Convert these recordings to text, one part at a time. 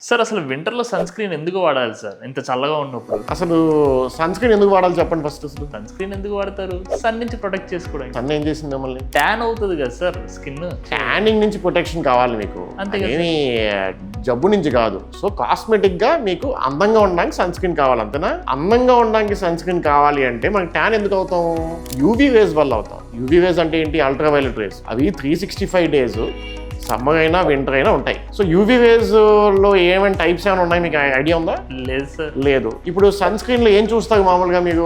Sir అసలు వింటర్లో sun screen ఎందుకు వాడాలి సార్ ఇంత చల్లగా ఉన్నప్పుడు? అసలు సన్ స్క్రీన్ ఎందుకు వాడాలి చెప్పండి ఫస్ట్. అసలు సన్ స్క్రీన్ ఎందుకు వాడతారు? సన్ నుంచి ప్రొటెక్ట్ చేసుకోవడానికి. సన్ ఏం చేసింది మిమ్మల్ని? ట్యాన్ అవుతుంది కదా సార్ స్కిన్. ట్యానింగ్ నుంచి ప్రొటెక్షన్ కావాలి మీకు, అంతే కదా. ఏమి జబ్బు నుంచి కాదు. సో కాస్మెటిక్ గా మీకు అందంగా ఉండడానికి సన్ స్క్రీన్ కావాలి, అంతేనా? అందంగా ఉండడానికి సన్ స్క్రీన్ కావాలి అంటే మనకి ట్యాన్ ఎందుకు అవుతాం? యూవీ రేస్ వల్ల అవుతాం. యూవీ రేస్ అంటే ఏంటి? Ultraviolet race. అవి 365 డేస్ సమ్మర్ అయినా వింటర్ అయినా ఉంటాయి. సో యూవీ రేస్ లో ఏమైనా టైప్స్ ఏమైనా ఉన్నాయి, మీకు ఐడియా ఉందా? లేదు సార్. లేదు. ఇప్పుడు సన్ స్క్రీన్ లో ఏం చూస్తారు మామూలుగా మీరు?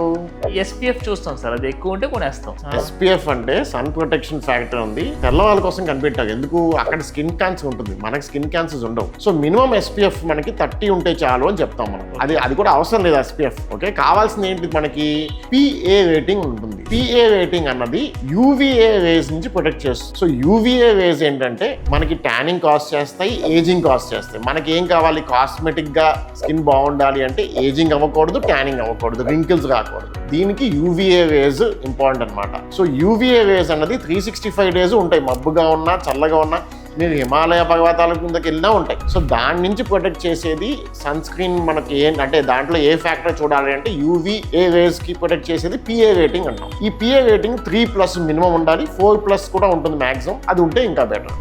SPF చూస్తాం సార్, అది ఎక్కువ ఉంటే కొనేస్తాం. SPF అంటే సన్ ప్రొటెక్షన్ ఫ్యాక్టర్ ఉంది, తెల్లవాళ్ళ కోసం కనిపెట్టారు. ఎందుకు? అక్కడ స్కిన్ క్యాన్సర్ ఉంటుంది, మనకి స్కిన్ క్యాన్సర్స్ ఉండవు. సో మినిమం SPF మనకి 30 ఉంటే చాలు అని చెప్తాం మనం. అది కూడా అవసరం లేదు SPF. ఓకే, కావాల్సింది ఏంటి మనకి? PA రేటింగ్ ఉంటుంది. PA రేటింగ్ అన్నది UVA రేస్ నుంచి ప్రొటెక్ట్ చేస్తుంది. సో UVA రేస్ ఏంటంటే మనకి ట్యానింగ్ కాస్ట్ చేస్తాయి, ఏజింగ్ కాస్ట్ చేస్తాయి. మనకి ఏం కావాలి? కాస్మెటిక్ గా స్కిన్ బాగుండాలి అంటే ఏజింగ్ అవ్వకూడదు, ట్యానింగ్ అవ్వకూడదు, రింకిల్స్ రాకూడదు. దీనికి UVA రేస్ ఇంపార్టెంట్ అనమాట. సో UVA రేస్ అన్నది 365 డేస్ ఉంటాయి. మబ్బుగా ఉన్నా చల్లగా ఉన్నా మీరు హిమాలయ పర్వతాల కిందకి వెళ్ళినా ఉంటాయి. సో దాని నుంచి ప్రొటెక్ట్ చేసేది సన్ స్క్రీన్. మనకి ఏంటంటే దాంట్లో ఏ ఫ్యాక్టర్ చూడాలి అంటే UVA రేస్ కి ప్రొటెక్ట్ చేసేది PA రేటింగ్ అంటాం. ఈ PA రేటింగ్ 3+ మినిమం ఉండాలి, 4+ కూడా ఉంటుంది మాక్సిమం. అది ఉంటే ఇంకా బెటర్.